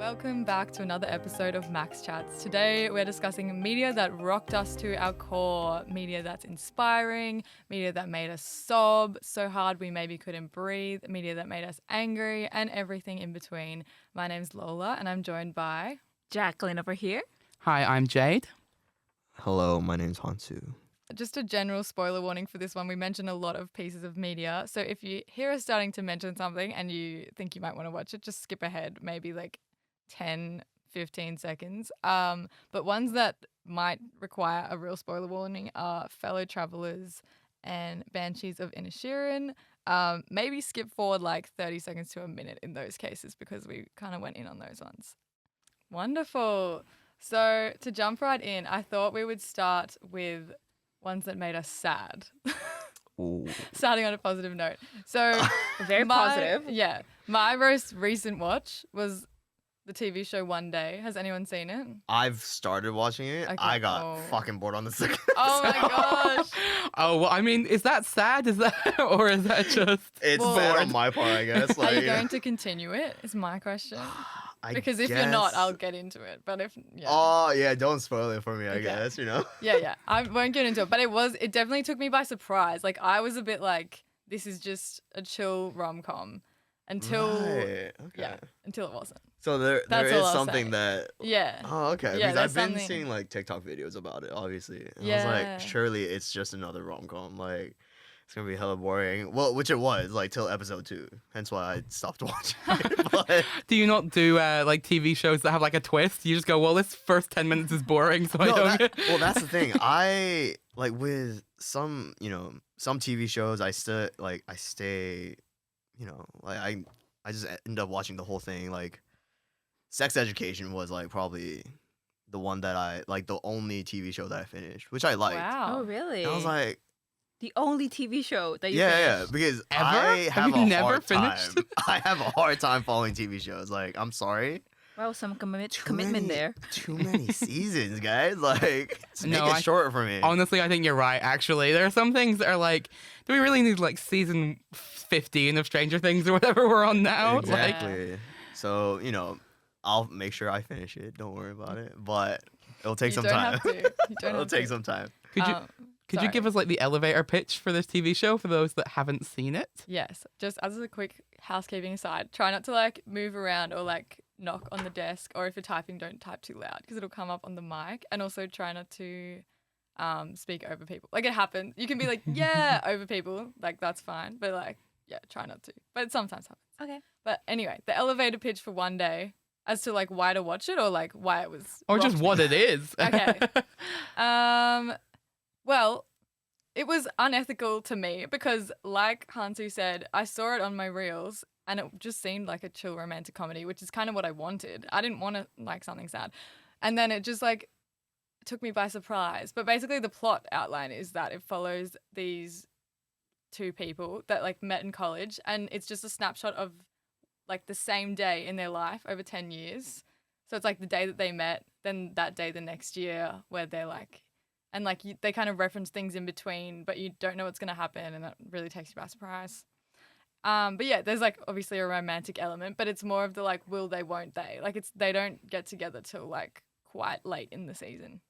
Welcome back to another episode of MACS Chats. Today we're discussing media that rocked us to our core, media that's inspiring, media that made us sob so hard we maybe couldn't breathe, media that made us angry, and everything in between. My name's Lola and I'm joined by Jacquelyn over here. Hi, I'm Jade. Hello, my name's Han Soo. Just a general spoiler warning for this one. We mention a lot of pieces of media. So if you hear us starting to mention something and you think you might want to watch it, just skip ahead, maybe like 10, 15 seconds. But ones that might require a real spoiler warning are Fellow Travelers and Banshees of Inisherin. Maybe skip forward like 30 seconds to a minute in those cases because we kind of went in on those ones. Wonderful. So to jump right in, I thought we would start with ones that made us sad. Ooh. Starting on a positive note. So Very positive. Yeah. My most recent watch was the TV show One Day. Has anyone seen it? I've started watching it. Okay. I got fucking bored on the second Oh my episode. gosh. Oh, well, I mean, is that sad? Is that, or is that just? It's Well, bad on my part, I guess. Are you Like, going to continue it? Is my question. I Because if you're not, guess- I'll get into it. But if yeah. Oh yeah, don't spoil it for me. I Okay. guess you know. Yeah. I won't get into it. But it definitely took me by surprise. Like I was a bit like, this is just a chill rom-com until Right, okay. until it wasn't. So there That's is all I'll something say. that. Yeah. Oh okay. Yeah, Because there's I've been something- seeing like TikTok videos about it, obviously. And I Yeah. was like, surely it's just another rom com. Like. It's gonna be hella boring. Well, which it was, like till episode 2. Hence why I stopped watching it. But Do you not do like TV shows that have like a twist? You just go, well, this first 10 minutes is boring, so I no, don't. well, that's the thing. I like with some, some TV shows. I stay, like I just end up watching the whole thing. Like, Sex Education was like probably the one that I like, the only TV show that I finished, which I liked. Wow. Oh, really? And I was like, the only TV show that you yeah, finished. because Ever? I Have have you a never hard finished? time. I have a hard time following TV shows. Like, I'm sorry. Well, some commitment many- there. Too many seasons, guys. Like, just make No, it shorter for me. Honestly, I think you're right, actually. There are some things that are like, do we really need like season 15 of Stranger Things or whatever we're on now? Like, Exactly. So, I'll make sure I finish it. Don't worry about it. But it'll take You some don't time. have to. You don't It'll have take to. some time. could you Sorry. give us like the elevator pitch for this TV show for those that haven't seen it? Yes, just as a quick housekeeping aside, try not to like move around or like knock on the desk, or if you're typing, don't type too loud because it'll come up on the mic. And also try not to speak over people. Like it happens. You can be like, yeah, over people. Like that's fine. But like, yeah, try not to. But it sometimes happens. Okay. But anyway, the elevator pitch for One Day as to like why to watch it or like why it was. Or just rocked what me. it is? Okay. Well, it was unethical to me because, like Han Soo said, I saw it on my reels and it just seemed like a chill romantic comedy, which is kind of what I wanted. I didn't want to like something sad. And then it just like took me by surprise. But basically the plot outline is that it follows these two people that like met in college and it's just a snapshot of like the same day in their life over 10 years. So it's like the day that they met, then that day the next year where they're like, and like they kind of reference things in between, but you don't know what's going to happen and that really takes you by surprise. But yeah, there's like obviously a romantic element, but it's more of the like, will they, won't they? Like they don't get together till like quite late in the season.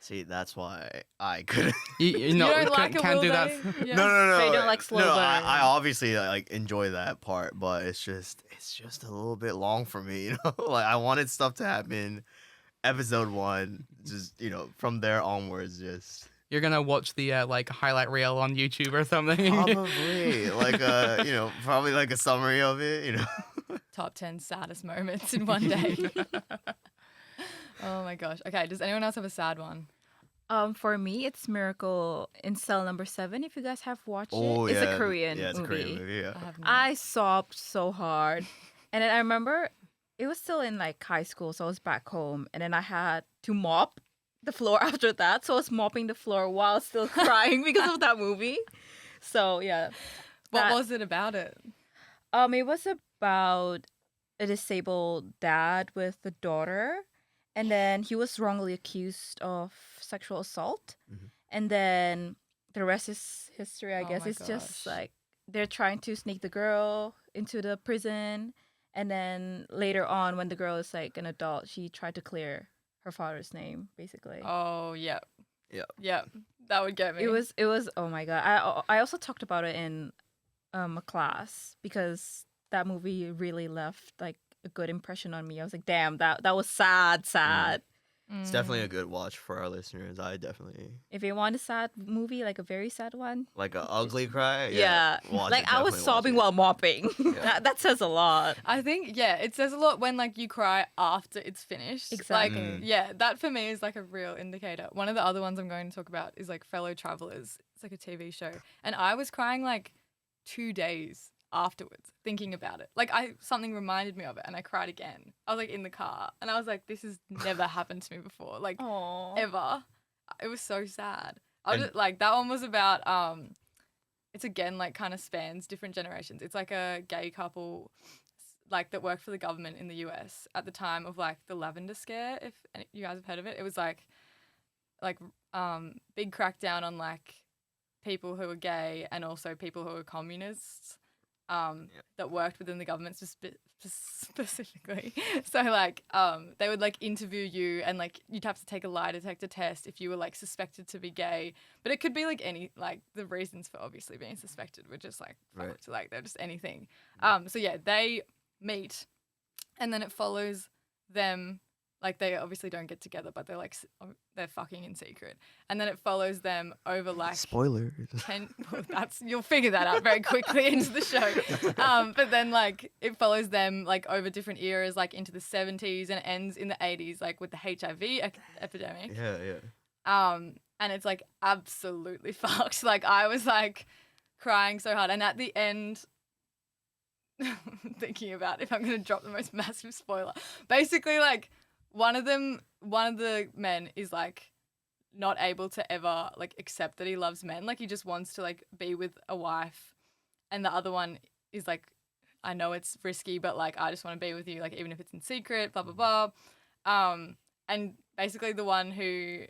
See, that's why I couldn't. You know, you don't like can't a will do they? that. Yeah. No. So you don't like slow no, burn. I obviously like enjoy that part, but it's just a little bit long for me. Like I wanted stuff to happen. Episode 1, just from there onwards, just You're gonna watch the like highlight reel on YouTube or something. probably like probably like a summary of it. Top 10 saddest moments in one day. Oh my gosh. Okay, does anyone else have a sad one? For me, it's Miracle in Cell Number 7. If you guys have watched Oh it, yeah, it's a Korean yeah, it's movie. a Korean movie. Yeah. I have no. I sobbed so hard, and then I remember it was still in like high school, so I was back home, and then I had to mop the floor after that. So I was mopping the floor while still crying because of that movie. So yeah, What that- was it about it? it was about a disabled dad with a daughter, and then he was wrongly accused of sexual assault, Mhm. and then the rest is history. I Oh guess my it's just gosh. like they're trying to sneak the girl into the prison, And then later on, when the girl is like an adult, she tried to clear her father's name, basically. Oh, yeah. Yeah. Yeah. That would get me. It was oh my god. I also talked about it in a class because that movie really left like a good impression on me. I was like, damn, that was sad. It's definitely a good watch for our listeners. I definitely If you want a sad movie, like a very sad one, like an ugly cry. yeah. Watch Like it, I was definitely watch sobbing it. while mopping. Yeah. that says a lot. I think, yeah, it says a lot when, like, you cry after it's finished. Exactly. Like, yeah, that for me is, like, a real indicator. One of the other ones I'm going to talk about is, like, Fellow Travelers. It's, like, a TV show. And I was crying, like, 2 days afterwards thinking about it. Like, something reminded me of it and I cried again. I was, like, in the car and I was like, this has never happened to me before. Like, Aww. ever. It was so sad. I was And- just, like, that one was about, it's again, like, kind of spans different generations. It's like a gay couple, like, that worked for the government in the US at the time of, like, the Lavender Scare, if you guys have heard of it. It was, like, big crackdown on, like, people who were gay and also people who were communists that worked within the government specifically. So, like, they would, like, interview you and, like, you'd have to take a lie detector test if you were, like, suspected to be gay. But it could be, like, any, like, the reasons for obviously being suspected were just, like, Right. fucked. Like, they're just anything. So, yeah, they meet and then it follows them. Like, they obviously don't get together, but they're, like, they're fucking in secret. And then it follows them over, like... Spoilers. 10... Well, you'll figure that out very quickly into the show. But then, like, it follows them, like, over different eras, like, into the 70s and it ends in the 80s, like, with the HIV epidemic. Yeah. And it's, like, absolutely fucked. Like, I was, like, crying so hard. And at the end... thinking about if I'm going to drop the most massive spoiler. Basically, like... One of the men is, like, not able to ever, like, accept that he loves men. Like, he just wants to, like, be with a wife. And the other one is, like, I know it's risky, but, like, I just want to be with you, like, even if it's in secret, blah, blah, blah. And basically the one who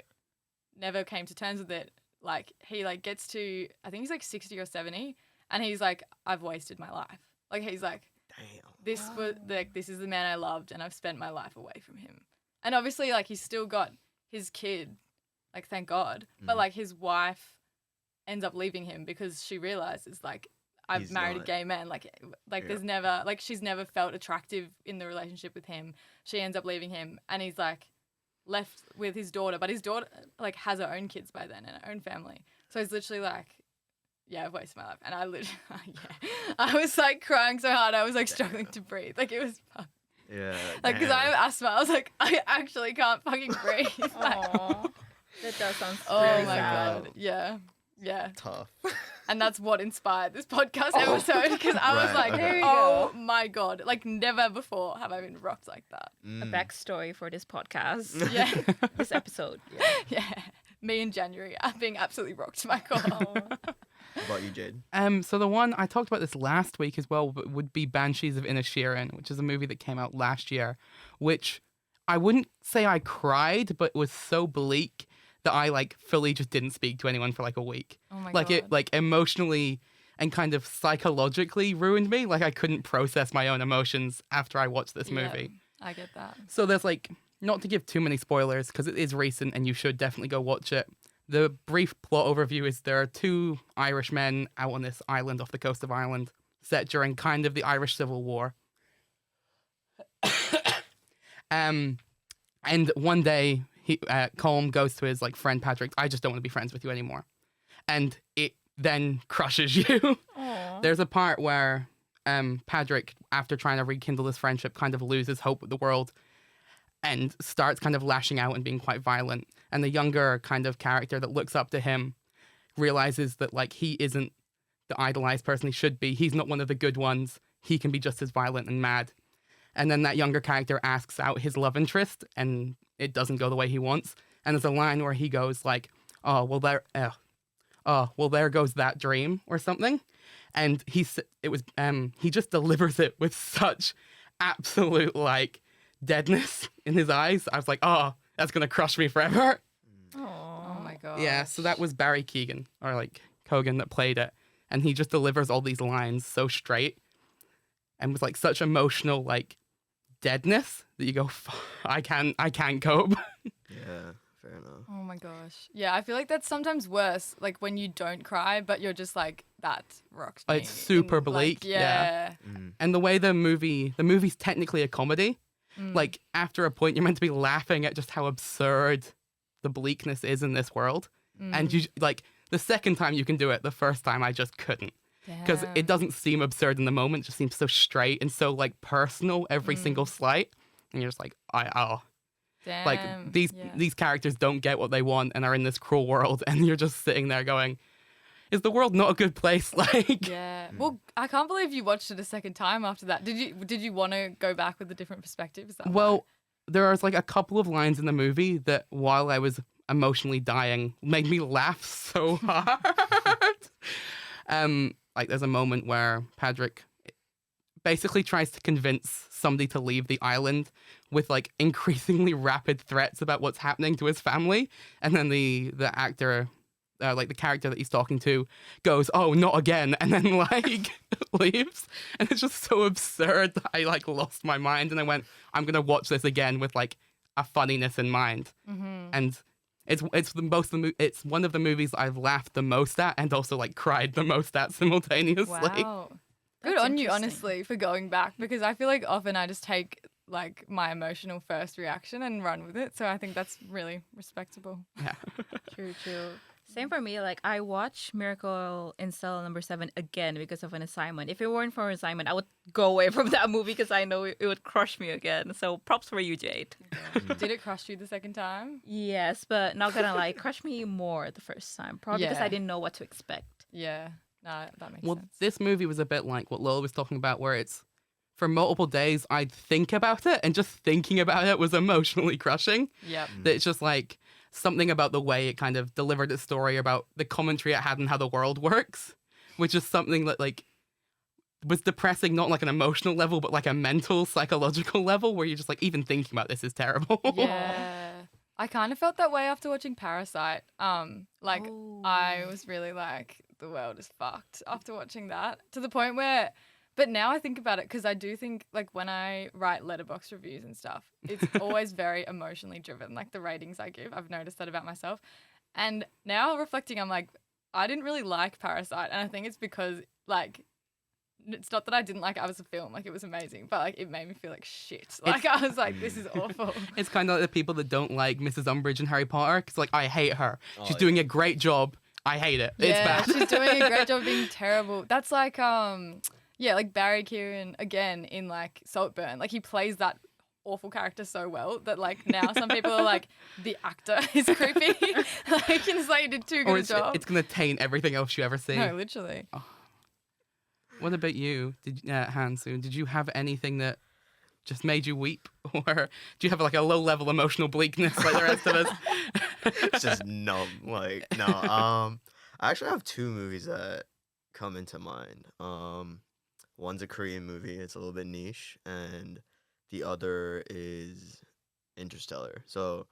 never came to terms with it, like, he, like, gets to, I think he's, like, 60 or 70. And he's like, I've wasted my life. Like, he's like, Damn. this is the man I loved and I've spent my life away from him. And obviously, like, he's still got his kid, like, thank God. But, like, his wife ends up leaving him because she realizes, like, I've He's married a not- gay man. Like, Yeah. there's never, like, she's never felt attractive in the relationship with him. She ends up leaving him and he's, like, left with his daughter. But his daughter, like, has her own kids by then and her own family. So he's literally like, yeah, I've wasted my life. And I literally, I was, like, crying so hard. I was, like, struggling to breathe. Like, it was fucked. Yeah. Like, because I damn. have asthma, I was like, I actually can't fucking breathe. Like, Aww. That does sound oh very my sad. god, yeah, yeah. Tough. And that's what inspired this podcast episode because I was Right, like, okay. There you oh go. my god, like never before have I been rocked like that. A backstory for this podcast, Yeah, this episode. Yeah. yeah. Me in January being absolutely rocked to my core. How about you, Jade? So the one I talked about this last week as well would be Banshees of Inisherin, which is a movie that came out last year, which I wouldn't say I cried, but was so bleak that I like fully just didn't speak to anyone for like a week. Oh my Like god. it like emotionally and kind of psychologically ruined me. Like I couldn't process my own emotions after I watched this Yeah, movie. I get that. So there's like, not to give too many spoilers because it is recent and you should definitely go watch it. The brief plot overview is there are two Irish men out on this island off the coast of Ireland, set during kind of the Irish Civil War. And one day, Colm goes to his like friend Patrick. I just don't want to be friends with you anymore, and it then crushes you. Aw. There's a part where Patrick, after trying to rekindle his friendship, kind of loses hope with the world and starts kind of lashing out and being quite violent. And the younger kind of character that looks up to him realizes that like he isn't the idolized person he should be. He's not one of the good ones. He can be just as violent and mad. And then that younger character asks out his love interest and it doesn't go the way he wants. And there's a line where he goes like, oh, well, there goes that dream or something. And he just delivers it with such absolute like deadness in his eyes. I was like, oh, that's going to crush me forever. Oh my god. Yeah, so that was Barry Keoghan, or like Cogan, that played it. And he just delivers all these lines so straight. and with like such emotional like deadness that you go, I can't cope. Yeah, fair enough. Oh my gosh. Yeah, I feel like that's sometimes worse, like when you don't cry, but you're just like, that rocked me. It's super And, bleak, Like, yeah. And the way the movie's technically a comedy, like after a point you're meant to be laughing at just how absurd the bleakness is in this world. And you like the second time you can do it, the first time I just couldn't. Because it doesn't seem absurd in the moment, it just seems so straight and so like personal every single slight. And you're just like, Damn. like these characters don't get what they want and are in this cruel world, and you're just sitting there going, is the world not a good place? Like, Yeah. Well, I can't believe you watched it a second time after that. Did you want to go back with a different perspective? Is that well, there was like a couple of lines in the movie that while I was emotionally dying made me laugh so hard. Like there's a moment where Patrick basically tries to convince somebody to leave the island with like increasingly rapid threats about what's happening to his family, and then the actor, like the character that he's talking to, goes, "Oh, not again," and then like leaves, and it's just so absurd that I like lost my mind, and I went, "I'm gonna watch this again with like a funniness in mind," and it's one of the movies I've laughed the most at and also like cried the most at simultaneously. Wow. Good That's on you, interesting. honestly, for going back, because I feel like often I just take like my emotional first reaction and run with it. So I think that's really respectable. Yeah. True. Same for me. Like I watched Miracle in Cell Number 7 again because of an assignment. If it weren't for an assignment, I would go away from that movie because I know it would crush me again. So props for you, Jade. Did it crush you the second time? Yes, but not gonna lie, it crushed me more the first time. Probably because Yeah. I didn't know what to expect. Yeah. No, that makes Well, sense. this movie was a bit like what Lola was talking about, where it's for multiple days I'd think about it, and just thinking about it was emotionally crushing. Yep. That it's just like something about the way it kind of delivered its story, about the commentary it had and how the world works, which is something that like was depressing, not like an emotional level, but like a mental, psychological level, where you're just like, even thinking about this is terrible. Yeah. I kind of felt that way after watching Parasite. Like Oh. I was really like, the world is fucked after watching that, to the point where, but now I think about it, because I do think like when I write letterbox reviews and stuff, it's always very emotionally driven, like the ratings I give. I've noticed that about myself. And now reflecting, I'm like, I didn't really like Parasite, and I think it's because like, it's not that I didn't like it as a film, like it was amazing, but like it made me feel like shit. Like I was like, this is awful. It's kind of like the people that don't like Mrs. Umbridge in Harry Potter. It's like, I hate her. She's Oh, doing a great job. I hate it. It's Yeah, bad. she's doing a great job of being terrible. That's like like Barry Keoghan again in like Saltburn. Like he plays that awful character so well that like now some people are like, the actor is creepy. Like it's like, you did too Or good a job. it's going to taint everything else you ever see. No, literally. What about you, Han Soo? Did you have anything that just made you weep? Or do you have like a low-level emotional bleakness like the rest of us? It's just numb. Like no. I actually have two movies that come into mind. One's a Korean movie. It's a little bit niche, and the other is Interstellar. So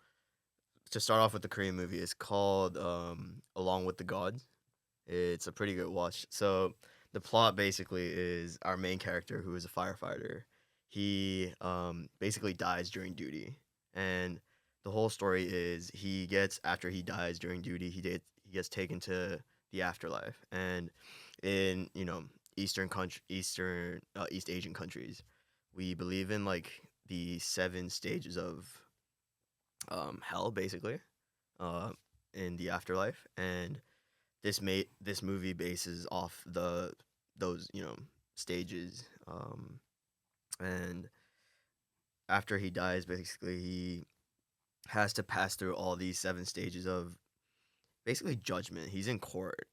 to start off with the Korean movie, it's called Along with the Gods. It's a pretty good watch. So the plot basically is our main character, who is a firefighter. He basically dies during duty, and the whole story is after he dies during duty, he gets taken to the afterlife. And in East Asian countries, we believe in like the 7 stages of hell, basically, in the afterlife. And this movie bases off those stages. And after he dies, basically he has to pass through all these 7 stages of basically judgment. He's in court,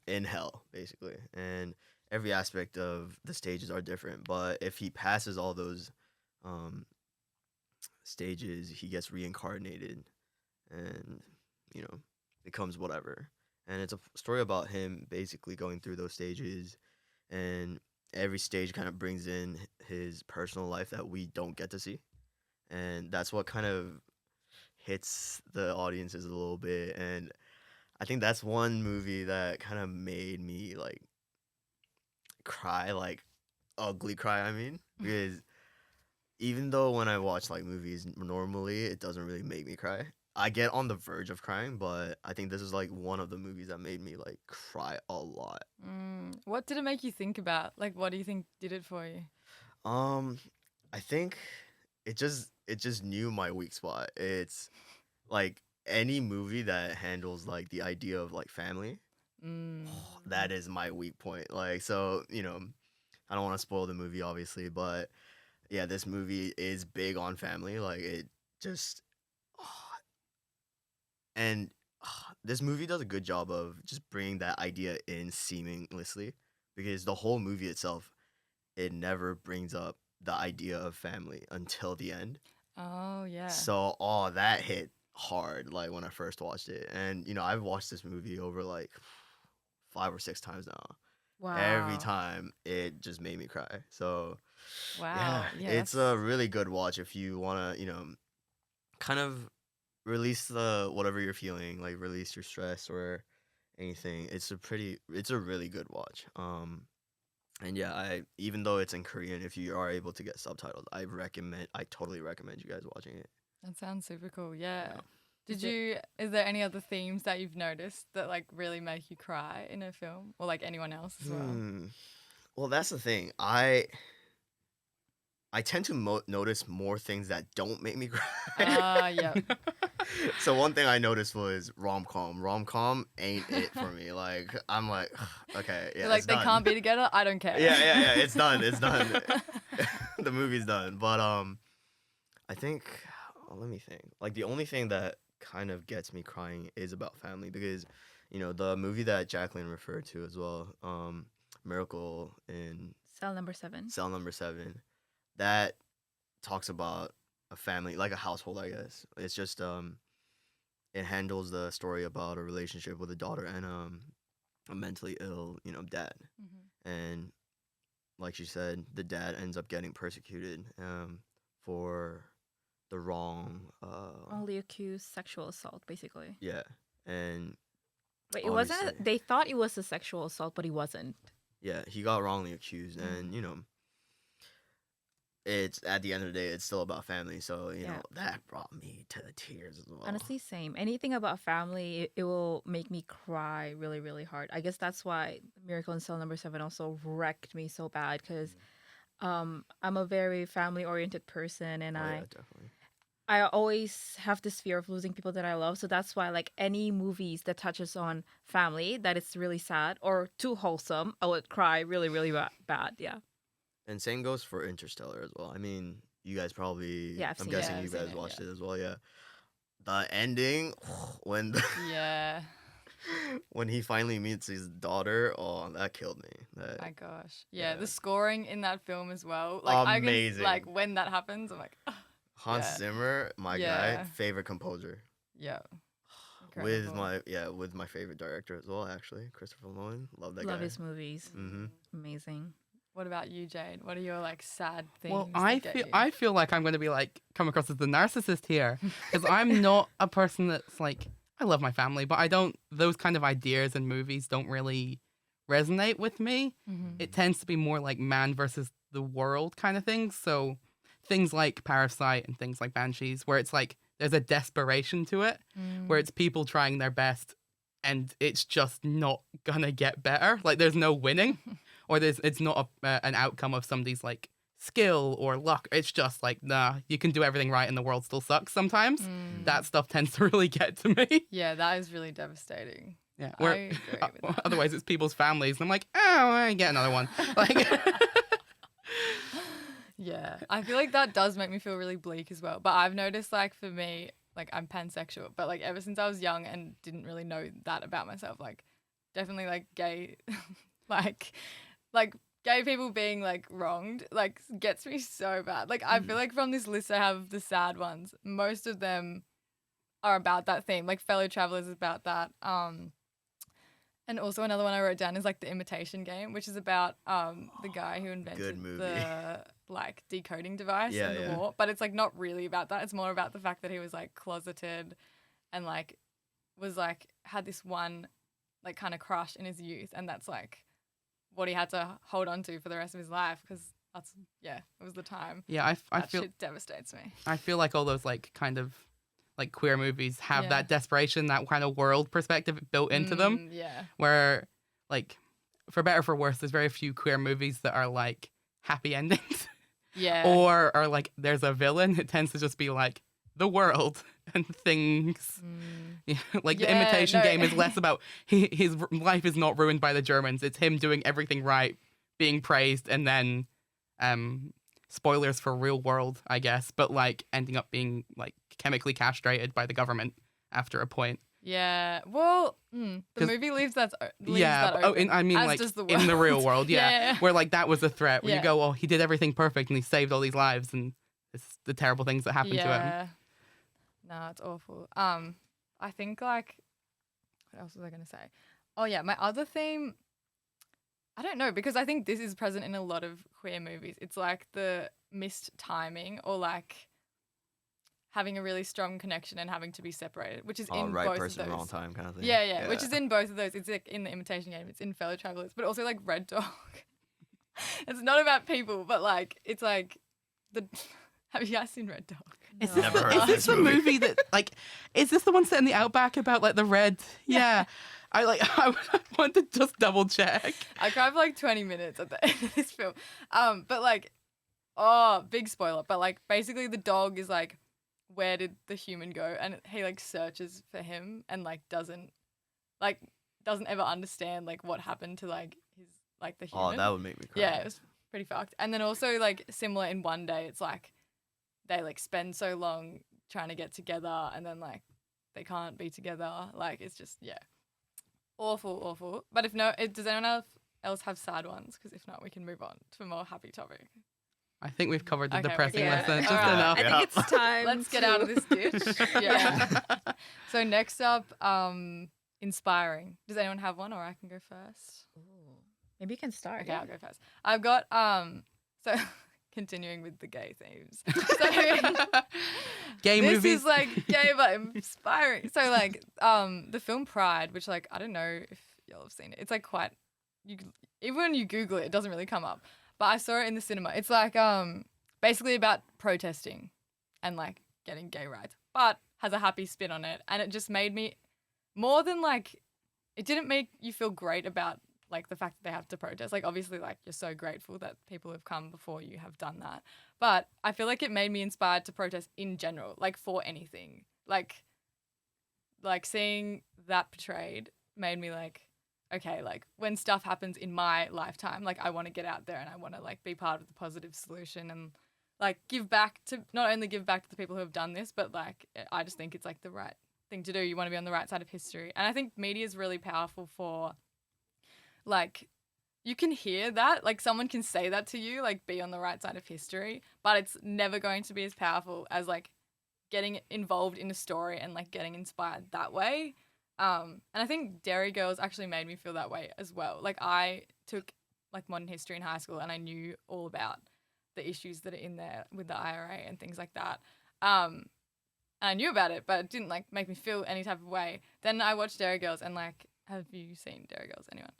in hell, basically, and every aspect of the stages are different. But if he passes all those stages, he gets reincarnated, and becomes whatever. And it's a story about him basically going through those stages, and every stage kind of brings in his personal life that we don't get to see, and that's what kind of hits the audiences a little bit. And I think that's one movie that kind of made me like cry like ugly cry. I mean, because even though when I watch like movies normally, it doesn't really make me cry. I get on the verge of crying, but I think this is like one of the movies that made me like cry a lot. What did it make you think about? Like, what do you think did it for you? I think it just knew my weak spot. It's like any movie that handles like the idea of like family, that is my weak point. Like, so, I don't want to spoil the movie obviously, but yeah, this movie is big on family. Like, it just and this movie does a good job of just bringing that idea in seamlessly, because the whole movie itself, it never brings up the idea of family until the end. Oh, yeah. So, that hit hard, like, when I first watched it. And, I've watched this movie over, like, 5 or 6 times now. Wow. Every time, it just made me cry. So, Wow. yeah, it's a really good watch if you want to, kind of release whatever you're feeling, like, release your stress or anything. It's a really good watch. And yeah, even though it's in Korean, if you are able to get subtitles, I totally recommend you guys watching it. That sounds super cool. Yeah. Yeah. Is there any other themes that you've noticed that like really make you cry in a film, or like anyone else as well? Well, that's the thing. I tend to notice more things that don't make me cry. Yeah. So one thing I noticed was rom-com. Rom-com ain't it for me. Like, I'm like, okay, yeah, You're like it's they done. can't be together. I don't care. Yeah, it's done. It's done. The movie's done. But I think, let me think. Like, the only thing that kind of gets me crying is about family, because the movie that Jacquelyn referred to as well, Miracle in Cell number 7. Cell Number 7, that talks about a family, like a household, I guess. It's just it handles the story about a relationship with a daughter and a mentally ill, dad. And like she said, the dad ends up getting persecuted for the wrong Only accused sexual assault, basically. yeah. And Wait, it wasn't. obviously- They thought it was a sexual assault, but he wasn't. yeah, he got wrongly accused, and it's at the end of the day, it's still about family. So Yeah. that brought me to the tears as well. Honestly, same. Anything about family, it will make me cry really, really hard. I guess that's why Miracle in Cell number 7 also wrecked me so bad, because I'm a very family-oriented person, and Oh, yeah, definitely. I always have this fear of losing people that I love. So that's why, like, any movies that touches on family that it's really sad or too wholesome, I would cry really, really bad. Yeah. And same goes for Interstellar as well. I mean, you guys probably, Yeah, I've I'm seen guessing it. you I've seen guys it, watched yeah. it as well. Yeah, the ending when Yeah. when he finally meets his daughter, that killed me. That My gosh. Yeah, Yeah. the scoring in that film as well. Like Amazing. I can, like when that happens, I'm like, Hans yeah. Zimmer, my Yeah. guy, favorite composer. yeah. With Incredible. with my favorite director as well, actually, Christopher Nolan. Love that Love guy. his movies. Mm-hmm. Amazing. What about you, Jade? What are your like sad things? Well, that get you? I feel like I'm going to be like come across as the narcissist here, because I'm not a person that's like, I love my family, but I don't. Those kind of ideas and movies don't really resonate with me. It tends to be more like man versus the world kind of things. So things like Parasite and things like Banshees, where it's like there's a desperation to it, where it's people trying their best and it's just not gonna get better. Like there's no winning, or it's not an outcome of somebody's like skill or luck. It's just like, nah, you can do everything right and the world still sucks sometimes. That stuff tends to really get to me. Yeah, that is really devastating. Yeah, I agree with that. otherwise it's people's families, and I'm like, oh, I get another one. Like, Yeah, I feel like that does make me feel really bleak as well. But I've noticed, like, for me, like, I'm pansexual, but, like, ever since I was young and didn't really know that about myself, like, definitely, like, gay, like, gay people being, like, wronged, like, gets me so bad. Like, I feel like from this list I have the sad ones, most of them are about that theme. Like, Fellow Travelers is about that. And also another one I wrote down is, like, The Imitation Game, which is about the guy who invented movie. the, like, decoding device Yeah, in the yeah. war. But it's, like, not really about that. It's more about the fact that he was, like, closeted and, like, was, like, had this one, like, kind of crush in his youth. And that's, like, what he had to hold on to for the rest of his life because that's it was the time. Yeah, I That feel shit devastates me. I feel like all those like kind of like queer movies have Yeah. that desperation, that kind of world perspective built into them, Yeah. where like for better or for worse, there's very few queer movies that are like happy endings Yeah. or are like there's a villain. It tends to just be like the world and things. Yeah, like the Yeah, Imitation no. Game is less about his life is not ruined by the Germans. It's him doing everything right, being praised, and then spoilers for real world, I guess, but like ending up being like chemically castrated by the government after a point. Yeah. Well, the 'Cause- movie leaves that Yeah, that but- open, I mean as like does the in the world. real world, yeah, Yeah. where like that was a threat. Where Yeah. you go, oh, he did everything perfect and he saved all these lives, and it's the terrible things that happened to him. Yeah. No, it's awful. I think like, what else was I gonna say? Oh yeah, my other theme. I don't know because I think this is present in a lot of queer movies. It's like the missed timing or like having a really strong connection and having to be separated, which is in right both person, of those. wrong time kind of thing. Yeah, which is in both of those. It's like in the Imitation Game, it's in Fellow Travelers, but also like Red Dog. It's not about people, but like it's like the. Have you guys seen Red Dog? Is this, Never heard is of this this the movie. movie that like? Is this the one set in the outback about like the red? Yeah. I want to just double check. I cried for like 20 minutes at the end of this film. But like, oh, big spoiler. But like, basically, the dog is like, where did the human go? And he like searches for him and like doesn't ever understand like what happened to like his like the human. Oh, that would make me cry. Yeah, it was pretty fucked. And then also like similar in One Day, it's like they like spend so long trying to get together and then like they can't be together. Like it's just awful. But if no, does anyone else have sad ones? Because if not, we can move on to a more happy topic. I think we've covered the Okay, we depressing can- lesson just Alright. enough. I think it's time. Let's get out of this ditch. Yeah. Yeah. So next up, inspiring. Does anyone have one, or I can go first? Maybe you can start. Okay, I'll go first. I've got so continuing with the gay themes. So Gay this movies. is like gay but inspiring. So like the film Pride, which like I don't know if y'all have seen it. It's like quite even when you Google it, it doesn't really come up. But I saw it in the cinema. It's like basically about protesting and like getting gay rights, but has a happy spin on it. And it just made me more than like it didn't make you feel great about like the fact that they have to protest. Like obviously like you're so grateful that people have come before you have done that. But I feel like it made me inspired to protest in general, like for anything. Like seeing that portrayed made me like, okay, like when stuff happens in my lifetime, like I want to get out there and I want to like be part of the positive solution and like not only give back to the people who have done this, but like I just think it's like the right thing to do. You want to be on the right side of history. And I think media is really powerful for like you can hear that, like someone can say that to you, like be on the right side of history, but it's never going to be as powerful as like getting involved in a story and like getting inspired that way. And I think Dairy Girls actually made me feel that way as well. Like I took like modern history in high school and I knew all about the issues that are in there with the IRA and things like that. And I knew about it, but it didn't like make me feel any type of way. Then I watched Dairy Girls and like, have you seen Dairy Girls? Anyone?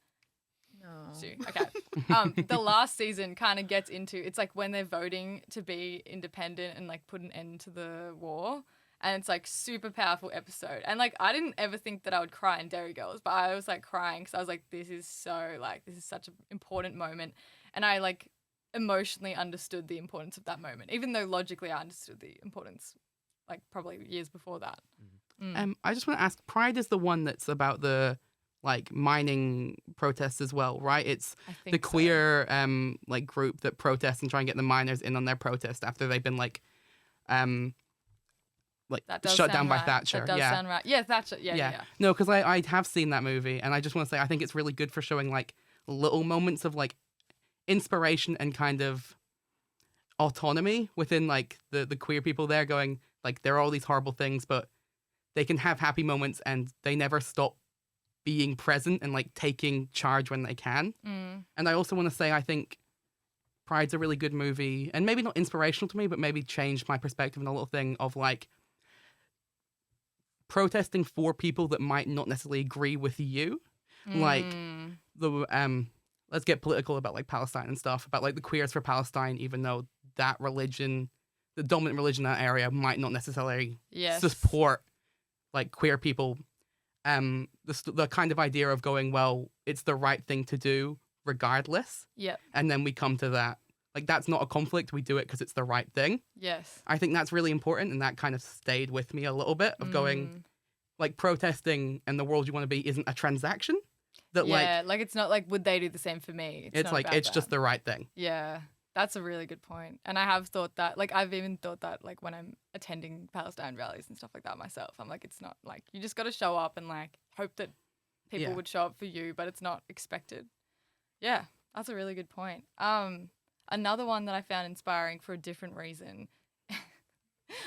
No. Sue. Okay. The last season kind of gets into it's like when they're voting to be independent and like put an end to the war. And it's like super powerful episode. And like I didn't ever think that I would cry in Dairy Girls, but I was like crying because I was like, this is such an important moment. And I like emotionally understood the importance of that moment, even though logically I understood the importance like probably years before that. I just want to ask, Pride is the one that's about the like mining protests as well, right? It's I think the queer like group that protests and try and get the miners in on their protest after they've been like that does shut down sound by right. Thatcher. That does yeah. sound right. Yeah, Thatcher. Yeah. No, because I have seen that movie, and I just want to say I think it's really good for showing like little moments of like inspiration and kind of autonomy within like the queer people there, going like there are all these horrible things, but they can have happy moments and they never stop being present and like taking charge when they can. And I also want to say I think Pride's a really good movie, and maybe not inspirational to me, but maybe changed my perspective on a little thing of like protesting for people that might not necessarily agree with you. Like the let's get political about like Palestine and stuff, about like the Queers for Palestine, even though that religion, the dominant religion in that area, might not necessarily Yes. support like queer people. The kind of idea of going, well, it's the right thing to do regardless, Yep. and then we come to that. Like, that's not a conflict. We do it because it's the right thing. Yes. I think that's really important, and that kind of stayed with me a little bit of going, like, protesting and the world you want to be isn't a transaction. That like it's not like, would they do the same for me? it's not like, about it's that. just the right thing. Yeah, that's a really good point. And I have thought that, like, I've even thought that, like, when I'm attending Palestine rallies and stuff like that myself, I'm like, it's not like, you just got to show up and, like, hope that people Yeah. would show up for you, but it's not expected. Yeah, that's a really good point. Another one that I found inspiring for a different reason.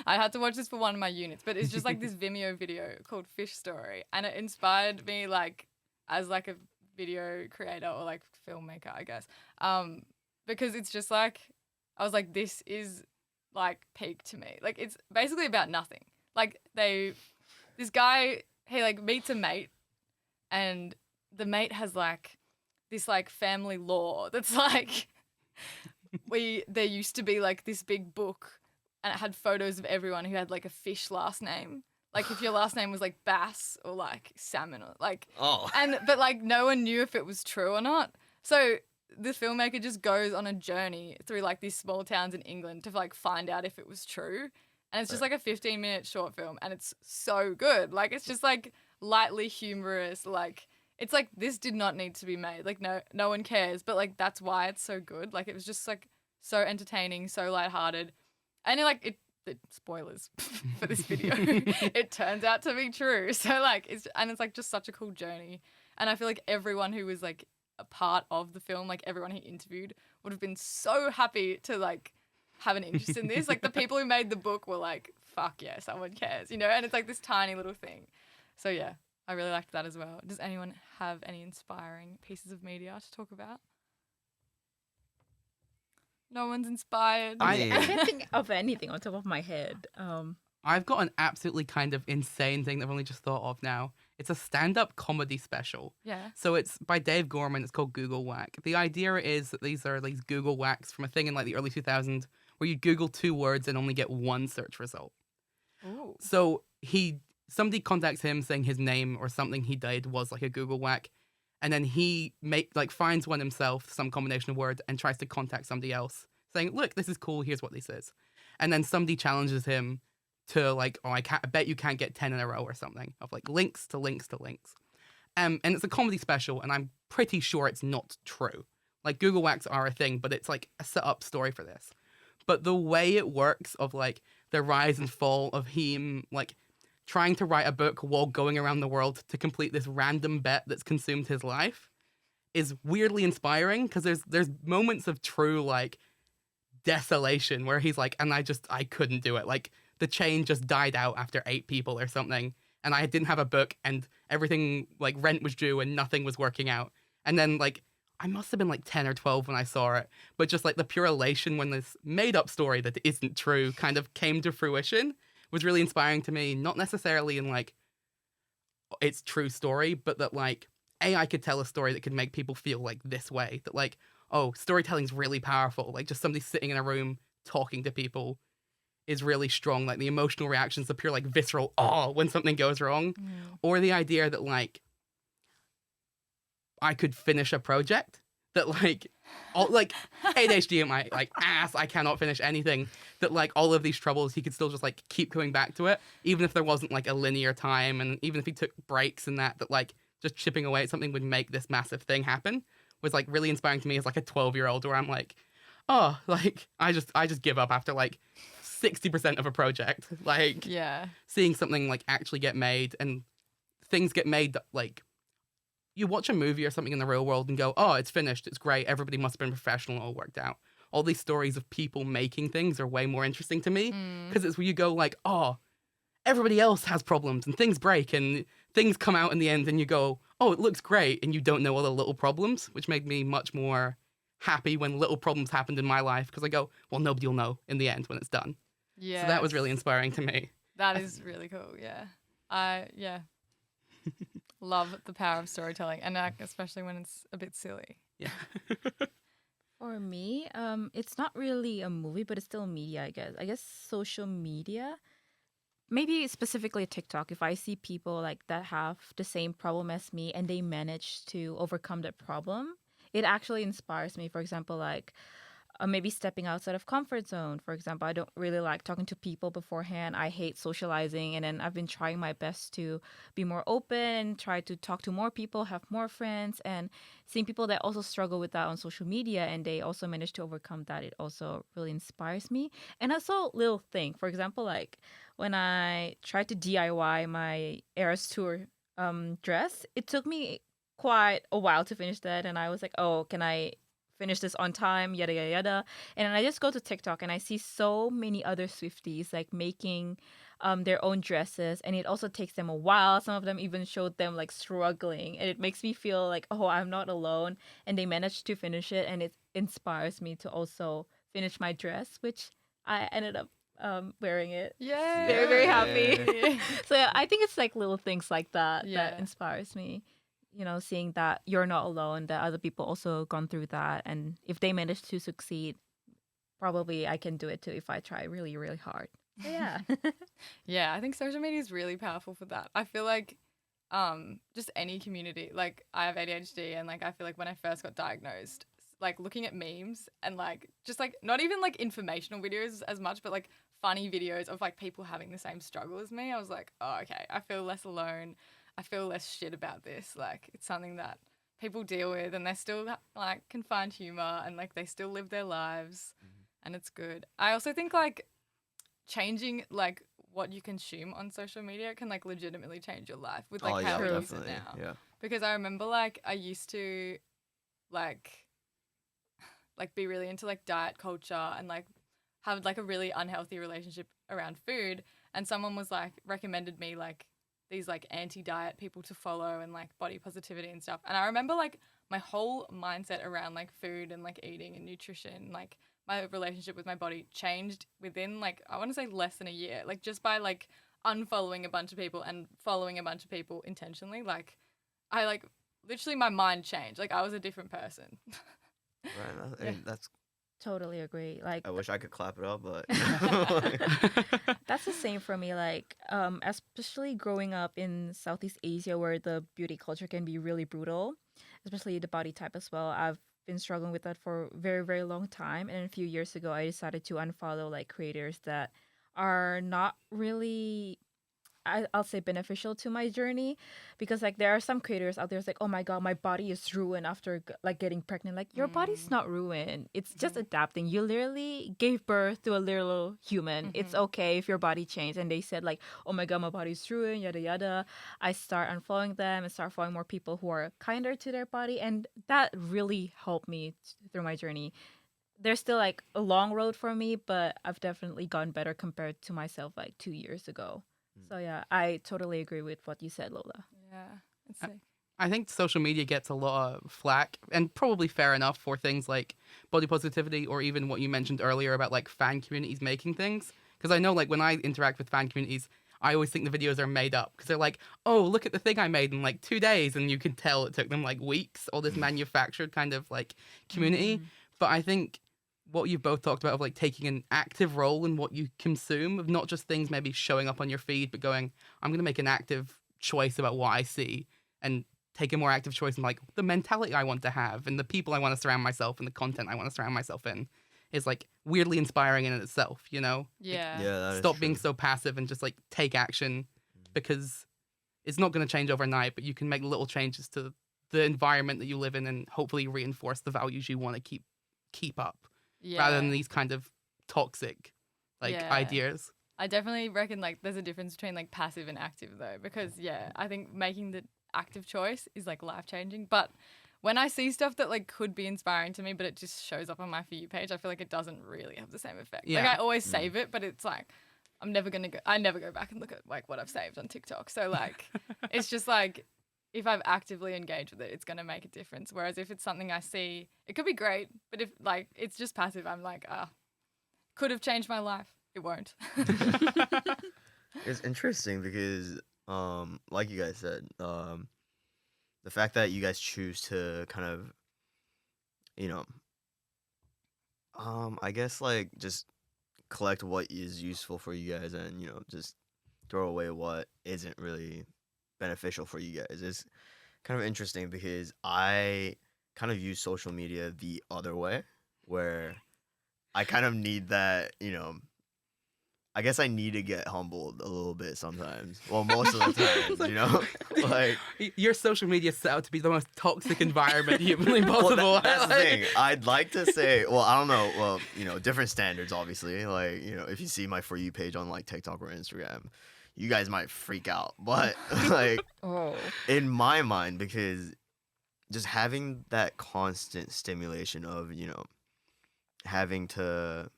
I had to watch this for one of my units, but it's just like this Vimeo video called Fish Story, and it inspired me, like, as like a video creator or like filmmaker, I guess. Because it's just like, I was like, this is like peak to me. Like, it's basically about nothing. Like, this guy, he like meets a mate, and the mate has like this like family law that's like, there used to be like this big book, and it had photos of everyone who had like a fish last name. Like, if your last name was like Bass or like Salmon or like, but like no one knew if it was true or not. So the filmmaker just goes on a journey through like these small towns in England to like find out if it was true. And it's just like a 15-minute short film, and it's so good. Like, it's just like lightly humorous. Like, it's like, this did not need to be made. Like, no one cares, but like that's why it's so good. Like, it was just like so entertaining, so lighthearted. And it spoilers for this video, it turns out to be true. So like, it's like just such a cool journey. And I feel like everyone who was like a part of the film, like everyone he interviewed, would have been so happy to like have an interest in this. Like, the people who made the book were like, fuck yeah, someone cares, you know? And it's like this tiny little thing. So yeah, I really liked that as well. Does anyone have any inspiring pieces of media to talk about? No one's inspired. I can't think of anything on top of my head. I've got an absolutely kind of insane thing that I've only just thought of now. It's a stand-up comedy special. Yeah. So it's by Dave Gorman. It's called Google Whack. The idea is that these are these Google Whacks from a thing in like the early 2000s where you Google 2 words and only get one search result. Ooh. So somebody contacts him saying his name or something he did was like a Google Whack, and then he finds one himself, some combination of words, and tries to contact somebody else saying, look, this is cool, here's what this is. And then somebody challenges him to like, I bet you can't get 10 in a row or something, of like links to links to links. And it's a comedy special, and I'm pretty sure it's not true. Like, Google Whacks are a thing, but it's like a set-up story for this. But the way it works of like the rise and fall of him like trying to write a book while going around the world to complete this random bet that's consumed his life is weirdly inspiring, because there's moments of true like desolation where he's like, and I couldn't do it. Like, the chain just died out after 8 people or something, and I didn't have a book, and everything like rent was due and nothing was working out. And then like I must have been like 10 or 12 when I saw it, but just like the pure elation when this made up story that isn't true kind of came to fruition was really inspiring to me. Not necessarily in like its true story, but that like I could tell a story that could make people feel like this way, that like, oh, storytelling's really powerful. Like, just somebody sitting in a room talking to people is really strong. Like, the emotional reactions, the pure like visceral awe when something goes wrong, or the idea that like I could finish a project, that like ADHD in my like ass, I cannot finish anything, that like all of these troubles he could still just like keep coming back to it, even if there wasn't like a linear time, and even if he took breaks and that like just chipping away at something would make this massive thing happen, was like really inspiring to me as like a 12-year-old, where I'm like, oh, like I just give up after like 60% of a project. Like, Yeah. seeing something like actually get made, and things get made that like you watch a movie or something in the real world and go, oh, it's finished, it's great, everybody must have been professional, it all worked out. All these stories of people making things are way more interesting to me, because it's where you go like, oh, everybody else has problems and things break and things come out in the end, and you go, oh, it looks great, and you don't know all the little problems, which made me much more happy when little problems happened in my life, because I go, well, nobody will know in the end when it's done. Yeah. So that was really inspiring to me. That is really cool. Yeah. Love the power of storytelling, and especially when it's a bit silly. Yeah. For me, it's not really a movie, but it's still media, I guess. I guess social media, maybe specifically TikTok. If I see people like that have the same problem as me and they manage to overcome that problem, it actually inspires me. For example, like maybe stepping outside of comfort zone. For example, I don't really like talking to people beforehand. I hate socializing, and then I've been trying my best to be more open, try to talk to more people, have more friends, and seeing people that also struggle with that on social media and they also manage to overcome that. It also really inspires me. And also little thing, for example, like when I tried to DIY my Eras Tour dress, it took me quite a while to finish that, and I was like, oh, can I finish this on time, yada yada yada. And then I just go to TikTok and I see so many other Swifties like making their own dresses, and it also takes them a while. Some of them even showed them like struggling, and it makes me feel like, oh, I'm not alone, and they managed to finish it, and it inspires me to also finish my dress, which I ended up wearing it. Yay! Very, very Yeah. happy. So yeah, I think it's like little things like that Yeah. that inspires me. You know, seeing that you're not alone, that other people also gone through that, and if they manage to succeed, probably I can do it too if I try really, really hard. So yeah. Yeah, I think social media is really powerful for that. I feel like just any community, like I have ADHD, and like I feel like when I first got diagnosed, like looking at memes and like just like not even like informational videos as much, but like funny videos of like people having the same struggle as me, I was like, oh, okay, I feel less alone. I feel less shit about this. Like it's something that people deal with, and they still like can find humor, and like they still live their lives, and it's good. I also think like changing like what you consume on social media can like legitimately change your life with like Oh how yeah, we use it definitely. now. Yeah. Because I remember like I used to like be really into like diet culture and like have like a really unhealthy relationship around food, and someone was like recommended me like these like anti-diet people to follow and like body positivity and stuff. And I remember like my whole mindset around like food and like eating and nutrition, like my relationship with my body changed within like I want to say less than a year, like just by like unfollowing a bunch of people and following a bunch of people intentionally. Like I like literally my mind changed, like I was a different person. Right. I Yeah. mean, that's. Totally agree. Like I wish I could clap it up, but. that's the same for me. Like, especially growing up in Southeast Asia where the beauty culture can be really brutal, especially the body type as well. I've been struggling with that for a very, very long time. And a few years ago I decided to unfollow like creators that are not really I'll say beneficial to my journey, because like there are some creators out there it's like, oh my god, my body is ruined after like getting pregnant. Like your body's not ruined, it's just adapting. You literally gave birth to a little human. It's okay if your body changed. And they said like, oh my god, my body's ruined, yada yada. I start unfollowing them and start following more people who are kinder to their body, and that really helped me through my journey. There's still like a long road for me, but I've definitely gotten better compared to myself like 2 years ago. So yeah, I totally agree with what you said, Lola. Yeah, it's sick. I think social media gets a lot of flack, and probably fair enough, for things like body positivity, or even what you mentioned earlier about like fan communities making things. Because I know like when I interact with fan communities, I always think the videos are made up, because they're like, oh, look at the thing I made in like 2 days, and you can tell it took them like weeks, all this manufactured kind of like community. But I think what you've both talked about of like taking an active role in what you consume, of not just things maybe showing up on your feed, but going, I'm going to make an active choice about what I see, and take a more active choice in like the mentality I want to have and the people I want to surround myself and the content I want to surround myself in, is like weirdly inspiring in itself, you know? Yeah. Yeah, that is Stop being true. so passive and just like take action, because it's not going to change overnight, but you can make little changes to the environment that you live in and hopefully reinforce the values you want to keep up, rather than these kind of toxic like Yeah. ideas. I definitely reckon like there's a difference between like passive and active though, because I think making the active choice is like life changing. But when I see stuff that like could be inspiring to me, but it just shows up on my For You page, I feel like it doesn't really have the same effect. Like Yeah. I always save it, but it's like I never go back and look at like what I've saved on TikTok. So like it's just like if I've actively engaged with it, it's gonna make a difference. Whereas if it's something I see, it could be great, but if like it's just passive, I'm like, could have changed my life. It won't. It's interesting because, like you guys said, the fact that you guys choose to kind of you know, I guess like just collect what is useful for you guys, and just throw away what isn't really beneficial for you guys. It's kind of interesting because I kind of use social media the other way, where I kind of need that, I guess I need to get humbled a little bit sometimes. Well, most of the times, like Your social media is set out to be the most toxic environment humanly possible. Well, that's the thing. I'd like to say, well, I don't know. Well, different standards, obviously. Like, if you see my For You page on like TikTok or Instagram, you guys might freak out. But like, Oh. in my mind, because just having that constant stimulation of, having to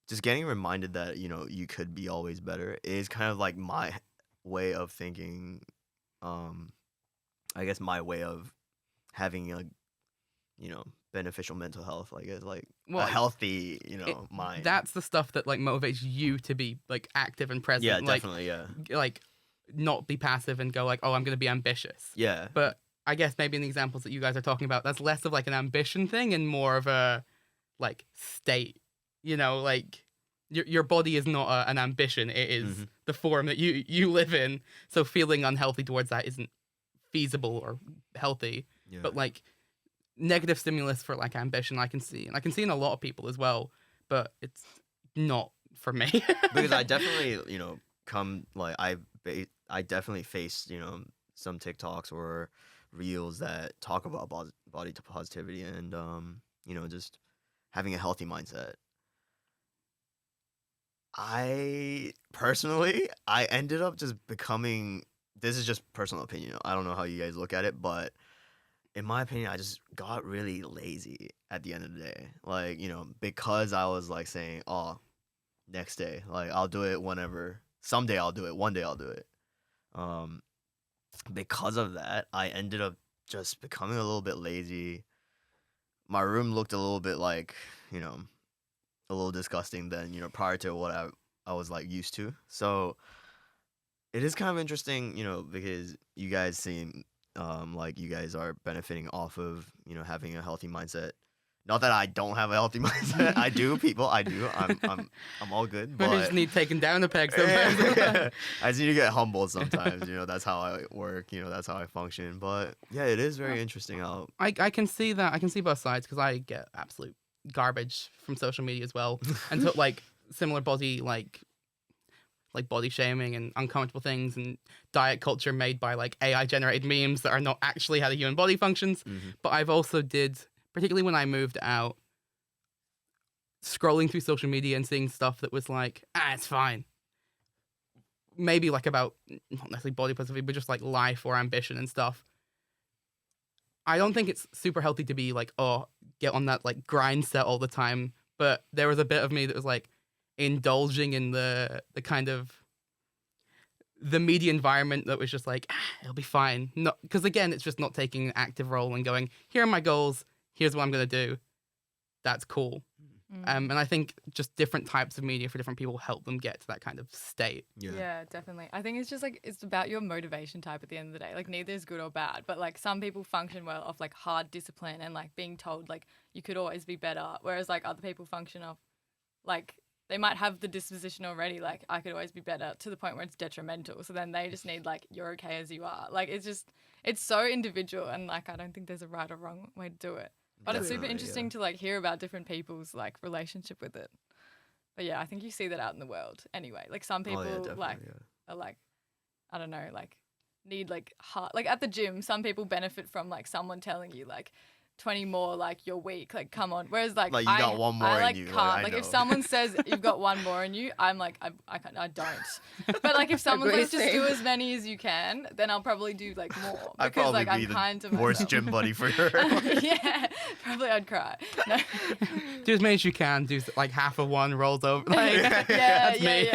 just getting reminded that, you could be always better is kind of like my way of thinking. I guess my way of having a, beneficial mental health, like it's like a healthy, mind. That's the stuff that like motivates you to be like active and present. Yeah, like, definitely. Yeah. Like not be passive and go like, oh, I'm going to be ambitious. Yeah. But I guess maybe in the examples that you guys are talking about, that's less of like an ambition thing and more of a like state. Like your body is not an ambition. It is the form that you live in. So feeling unhealthy towards that isn't feasible or healthy. Yeah. But like negative stimulus for like ambition, I can see, and I can see in a lot of people as well. But it's not for me. Because I definitely, I definitely faced, some TikToks or reels that talk about body positivity and, just having a healthy mindset. I ended up just becoming, this is just personal opinion. I don't know how you guys look at it, but in my opinion, I just got really lazy at the end of the day. Like, because I was like saying, oh, next day, like I'll do it whenever. Someday I'll do it. One day I'll do it. Because of that, I ended up just becoming a little bit lazy. My room looked a little bit like, a little disgusting than, prior to what I was like used to. So it is kind of interesting, because you guys seem like you guys are benefiting off of, having a healthy mindset. Not that I don't have a healthy mindset. I do, people. I do. I'm all good. But I just need taken down a peg sometimes. I just need to get humbled sometimes. That's how I work. That's how I function. But yeah, it is very interesting how I can see that. I can see both sides because I get absolute garbage from social media as well, and so like similar body like body shaming and uncomfortable things and diet culture made by like AI generated memes that are not actually how the human body functions. But I've also did, particularly when I moved out, scrolling through social media and seeing stuff that was like, it's fine. Maybe like about, not necessarily body positivity, but just like life or ambition and stuff. I don't think it's super healthy to be like, oh, get on that like grind set all the time. But there was a bit of me that was like indulging in the kind of the media environment that was just like, it'll be fine. Not because again, it's just not taking an active role and going, here are my goals. Here's what I'm going to do. That's cool. And I think just different types of media for different people help them get to that kind of state. Yeah, definitely. I think it's just like, it's about your motivation type at the end of the day. Like neither is good or bad, but like some people function well off like hard discipline and like being told like you could always be better. Whereas like other people function off like they might have the disposition already, like I could always be better, to the point where it's detrimental. So then they just need like, you're okay as you are. Like it's so individual, and like I don't think there's a right or wrong way to do it. But it's super interesting to like hear about different people's like relationship with it. But yeah, I think you see that out in the world anyway. Like some people are like, I don't know, like need like hard, like at the gym, some people benefit from like someone telling you like 20 more, like you're weak, like come on. Whereas like you got one more I in you. Can't. Like if someone says you've got one more in you, I'm like I don't. But like if someone's like just do as many as you can, then I'll probably do like more because like I'm kind to myself. Worst gym buddy for her. Yeah, probably I'd cry. No. Do as many as you can. Do like half of one rolls over. Like, that's me.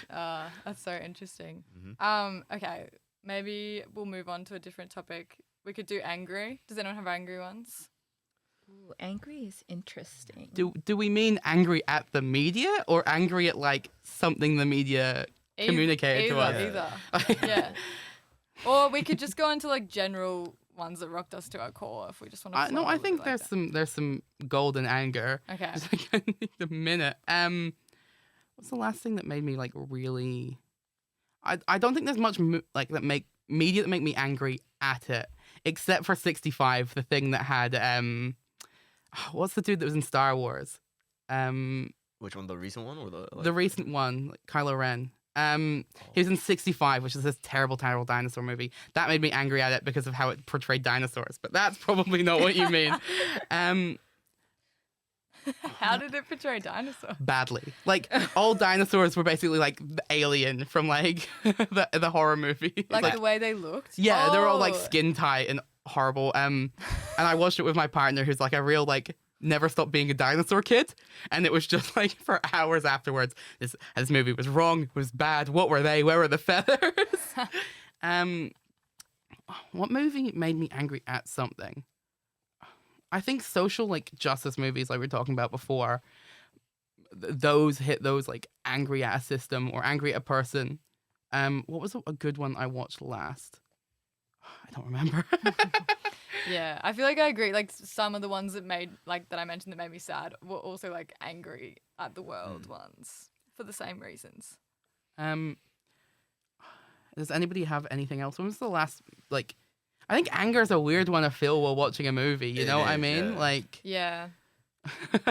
That's so interesting. Okay, maybe we'll move on to a different topic. We could do angry. Does anyone have angry ones? Ooh, angry is interesting. Do we mean angry at the media or angry at like something the media communicated to us? Either. Yeah. Or we could just go into like general ones that rocked us to our core. If we just want to. No, I think there's some golden anger. Okay. Just like I need a minute. What's the last thing that made me like really? I don't think there's much like that make media that make me angry at it, except for 65, the thing that had what's the dude that was in Star Wars? Which one? The recent one or The recent one, like Kylo Ren. He was in 65, which is this terrible, terrible dinosaur movie. That made me angry at it because of how it portrayed dinosaurs. But that's probably not what you mean. How did it portray dinosaurs? Badly. Like, all dinosaurs were basically like the alien from like the horror movie. Like the way they looked? Yeah, they were all like Oh. skin tight and horrible. And I watched it with my partner, who's like a real like never stopped being a dinosaur kid, and it was just like for hours afterwards. This movie was wrong, it was bad. What were they? Where were the feathers? What movie made me angry at something? I think social like justice movies, like we were talking about before, those hit those like angry at a system or angry at a person. What was a good one I watched last? I don't remember. Yeah, I feel like I agree. Like some of the ones that I mentioned that made me sad were also like angry at the world ones for the same reasons. Does anybody have anything else? When was the last like? I think anger is a weird one to feel while watching a movie. You know what I mean? Yeah. Like, Yeah.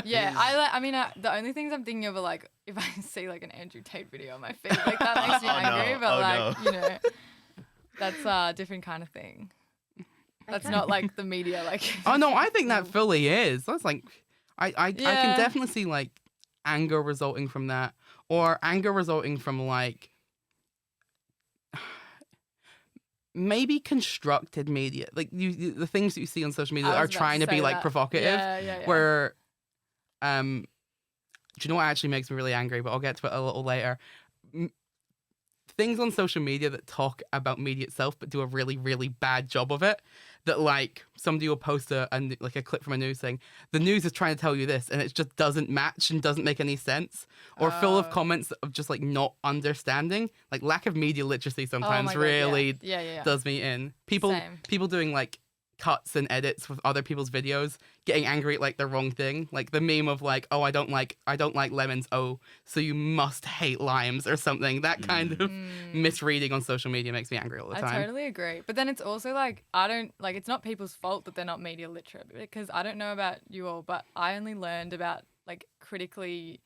Yeah, the only things I'm thinking of are like if I see like an Andrew Tate video on my feed, like that makes me Oh, no. angry. But Oh, like no. you know, that's a different kind of thing. That's not like the media. Like oh no, I think that fully is. That's like, I can Yeah. definitely see like anger resulting from that, or anger resulting from like maybe constructed media, like the things that you see on social media I that are was about trying to be say like that. provocative. Yeah. Where, do you know what actually makes me really angry? But I'll get to it a little later. Things on social media that talk about media itself, but do a really, really bad job of it. That like somebody will post a clip from a news saying the news is trying to tell you this, and it just doesn't match and doesn't make any sense, or full of Oh. comments of just like not understanding. Like lack of media literacy sometimes my God, really yeah. does me in. People Same. doing like cuts and edits with other people's videos, getting angry at like the wrong thing, like the meme of like, oh, I don't like lemons, oh, so you must hate limes or something. That kind of misreading on social media makes me angry all the I time. totally agree. But then it's also like it's not people's fault that they're not media literate, because I don't know about you all, but I only learned about like critically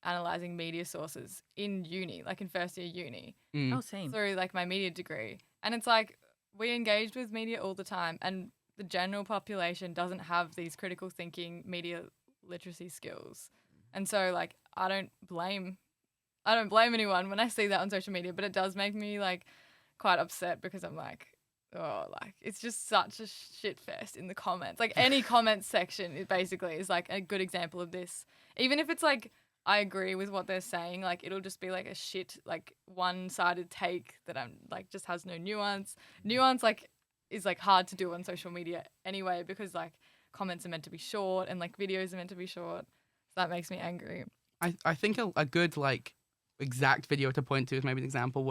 analyzing media sources in uni, like in first year uni, Oh, same. through like my media degree. And it's like we engage with media all the time, and the general population doesn't have these critical thinking media literacy skills. And so like I don't blame anyone when I see that on social media, but it does make me like quite upset because I'm like, oh, like it's just such a shit fest in the comments. Like any comment section, it basically is like a good example of this. Even if it's like I agree with what they're saying, like it'll just be like a shit, like one-sided take that I'm like just has no nuance. Nuance like is like hard to do on social media anyway, because like comments are meant to be short and like videos are meant to be short. So that makes me angry. I think a good like exact video to point to as maybe an example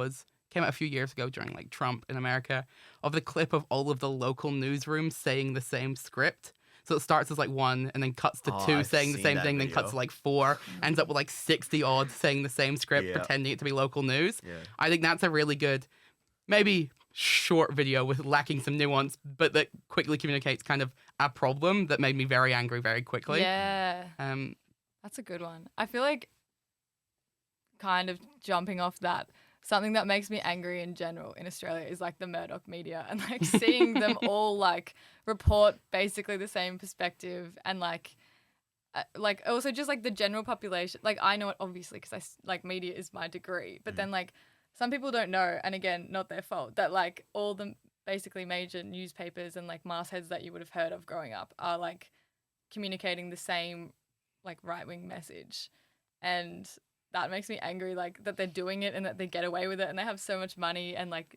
came out a few years ago during like Trump in America, of the clip of all of the local newsrooms saying the same script. So it starts as like one and then cuts to two I've saying the seen same that thing, then cuts video. to like four, ends up with like 60 odd saying the same script, Yeah. pretending it to be local news. Yeah. I think that's a really good, maybe short video with lacking some nuance, but that quickly communicates kind of a problem that made me very angry very quickly. Yeah. Um, That's a good one. I feel like kind of jumping off that, something that makes me angry in general in Australia is like the Murdoch media, and like seeing them all like report basically the same perspective, and like also just like the general population. Like I know it obviously because like media is my degree, but then like some people don't know, and again, not their fault, that like all the basically major newspapers and like mastheads that you would have heard of growing up are like communicating the same like right-wing message, and that makes me angry, like that they're doing it and that they get away with it and they have so much money, and like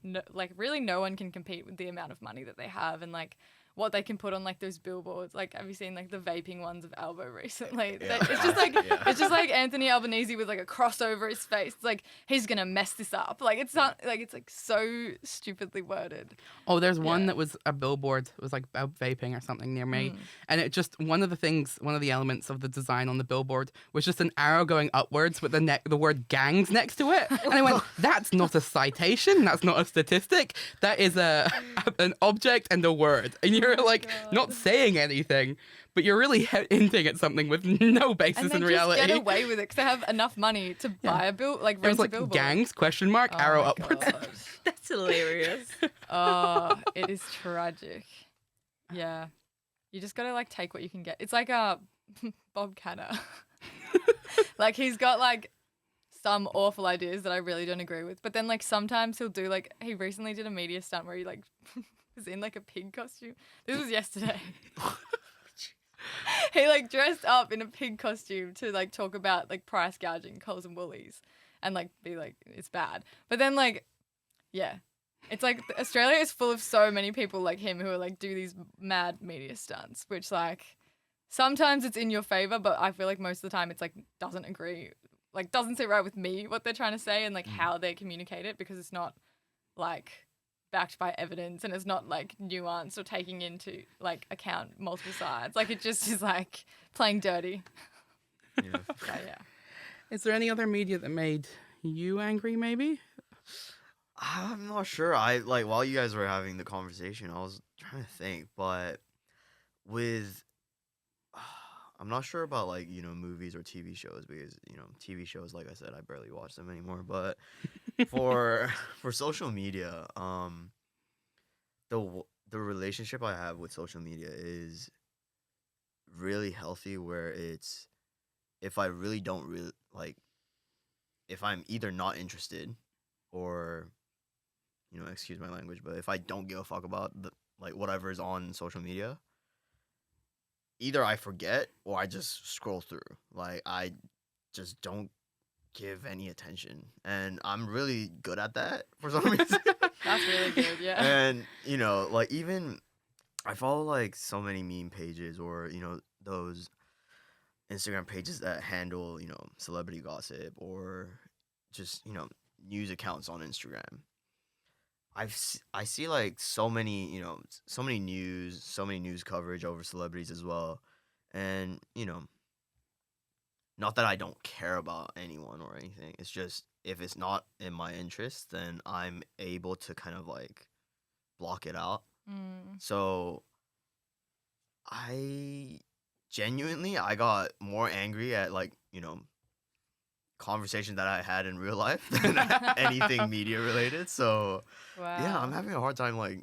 really no one can compete with the amount of money that they have, and like what they can put on like those billboards. Like, have you seen like the vaping ones of Albo recently? Yeah. It's just like it's just like Anthony Albanese with like a cross over his face. It's like he's gonna mess this up. Like it's not like it's like so stupidly worded. Oh, there's one Yeah. that was a billboard. It was like about vaping or something near me. Mm. And it just, one of the elements of the design on the billboard was just an arrow going upwards with the word gangs next to it. And I went, that's not a citation. That's not a statistic. That is an object and a word. And you're like not saying anything, but you're really hinting at something with no basis And they in just reality. get away with it because they have enough money to buy a it rent was a like billboard. gangs, question mark, Oh arrow my upwards. God. That's hilarious. Oh, it is tragic. Yeah. You just gotta like take what you can get. It's like Bob Canner. Like he's got like some awful ideas that I really don't agree with. But then like sometimes he'll do like he recently did a media stunt where he like was in like a pig costume. This was yesterday. He like dressed up in a pig costume to like talk about like price gouging Coles and Woolies and like be like it's bad. But then like yeah. It's like Australia is full of so many people like him who are like do these mad media stunts, which like sometimes it's in your favor, but I feel like most of the time it's like doesn't sit right with me what they're trying to say and like how they communicate it because it's not like backed by evidence and it's not like nuanced or taking into like account multiple sides. Like it just is like playing dirty. Yeah. So, yeah. Is there any other media that made you angry, maybe? I'm not sure. I like while you guys were having the conversation, I was trying to think, but with I'm not sure about like, movies or TV shows because, TV shows, like I said, I barely watch them anymore, but for social media, the relationship I have with social media is really healthy where it's if I really don't really like if I'm either not interested or excuse my language, but if I don't give a fuck about whatever is on social media, either I forget or I just scroll through. Like I just don't give any attention, and I'm really good at that for some reason. That's really good, yeah. And like even I follow like so many meme pages or those Instagram pages that handle celebrity gossip or just news accounts on Instagram. I see like so many news coverage over celebrities as well, and not that I don't care about anyone or anything. It's just if it's not in my interest, then I'm able to kind of like block it out. So I got more angry at like conversation that I had in real life than anything media related. So yeah, I'm having a hard time like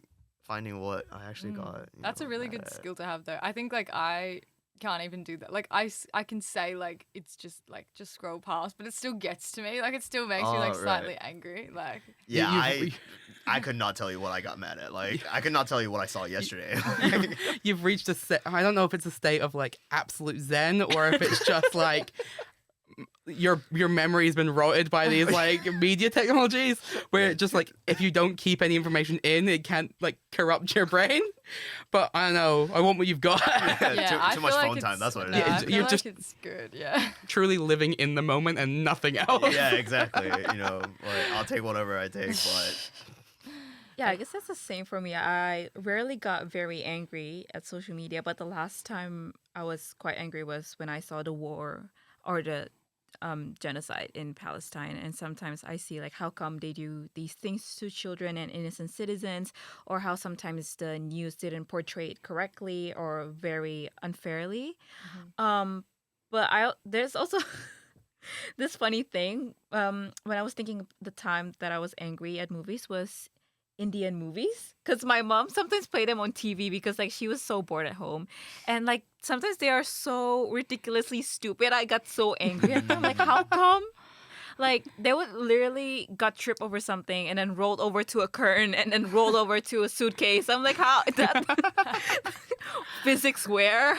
finding what I actually got. That's a really mad good at. skill to have though. I think like I can't even do that. Like I can say like it's just like just scroll past, but it still gets to me. Like it still makes me like slightly angry. Like Yeah, I could not tell you what I got mad at. Like I could not tell you what I saw yesterday. You've reached I don't know if it's a state of like absolute zen or if it's just like your memory's been rotted by these like media technologies where it just like if you don't keep any information in, it can't like corrupt your brain. But I don't know, I want what you've got. yeah, too much phone time. That's what it is. I feel You're like just it's good. Yeah. truly living in the moment and nothing else. Yeah, exactly. Like I'll take whatever I take, but Yeah, I guess that's the same for me. I rarely got very angry at social media, but the last time I was quite angry was when I saw the war or the genocide in Palestine. And sometimes I see like how come they do these things to children and innocent citizens, or how sometimes the news didn't portray it correctly or very unfairly. But there's also this funny thing. When I was thinking the time that I was angry at movies was Indian movies, because my mom sometimes played them on TV because like she was so bored at home, and like sometimes they are so ridiculously stupid. I got so angry at them. Like how come? Like they would literally got tripped over something and then rolled over to a curtain and then rolled over to a suitcase. I'm like, how that physics where?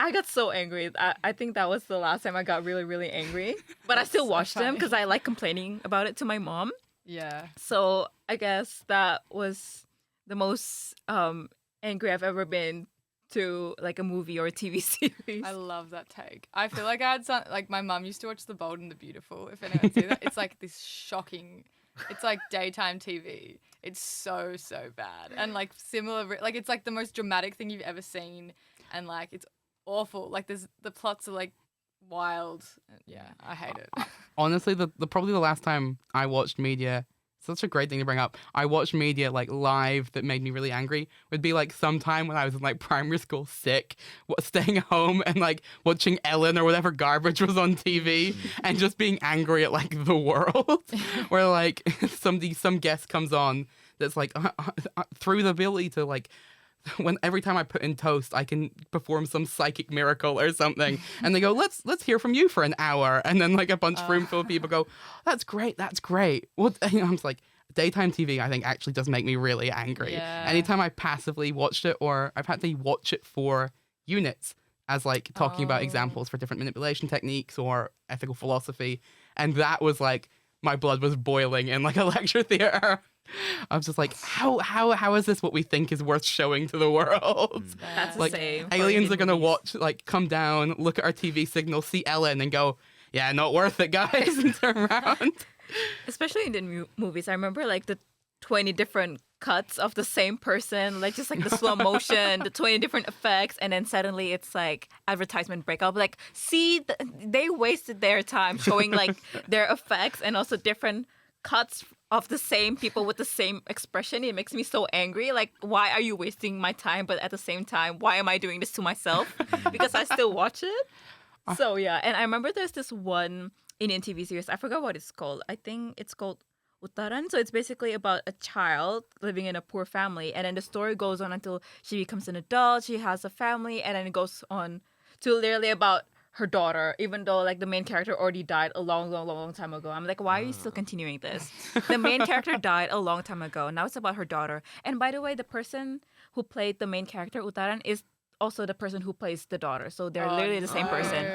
I got so angry. I think that was the last time I got really, really angry. But I still watched them because I like complaining about it to my mom. Yeah. So I guess that was the most angry I've ever been to like a movie or a TV series. I love that take. I feel like I had some, like my mum used to watch The Bold and the Beautiful. If anyone sees that, it's like this shocking. It's like daytime TV. It's so bad and like similar. Like it's like the most dramatic thing you've ever seen, and like it's awful. Like the plots are like wild. Yeah, I hate it. Honestly, the probably the last time I watched media, such a great thing to bring up. I watched media like live that made me really angry. Would be like sometime when I was in like primary school, sick, staying home and like watching Ellen or whatever garbage was on TV, and just being angry at like the world. Where like some guest comes on that's like through the ability to like. When every time I put in toast, I can perform some psychic miracle or something, and they go, "Let's hear from you for an hour," and then like a bunch room full of people go, "That's great, that's great." What I'm just like, daytime TV, I think actually does make me really angry. Yeah. Anytime I passively watched it, or I've had to watch it for units, as like talking about examples for different manipulation techniques or ethical philosophy, and that was like my blood was boiling in like a lecture theater. I was just like, how is this what we think is worth showing to the world? That's Like the same. for aliens Indian are gonna movies. watch, like, come down, look at our TV signal, see Ellen, and go, yeah, not worth it, guys, and turn around. Especially in the movies. I remember like the 20 different cuts of the same person, like just like the slow motion, the 20 different effects, and then suddenly it's like advertisement break. I'll be like, see, they wasted their time showing like their effects and also different cuts of the same people with the same expression. It makes me so angry. Like, why are you wasting my time? But at the same time, why am I doing this to myself? Because I still watch it. So yeah, and I remember there's this one Indian TV series. I forgot what it's called. I think it's called Uttaran. So it's basically about a child living in a poor family, and then the story goes on until she becomes an adult. She has a family, and then it goes on to literally about her daughter, even though like the main character already died a long time ago. I'm like, why are you still continuing this? The main character died a long time ago. Now it's about her daughter. And by the way, the person who played the main character, Uttaran, is also the person who plays the daughter. So they're literally the same person,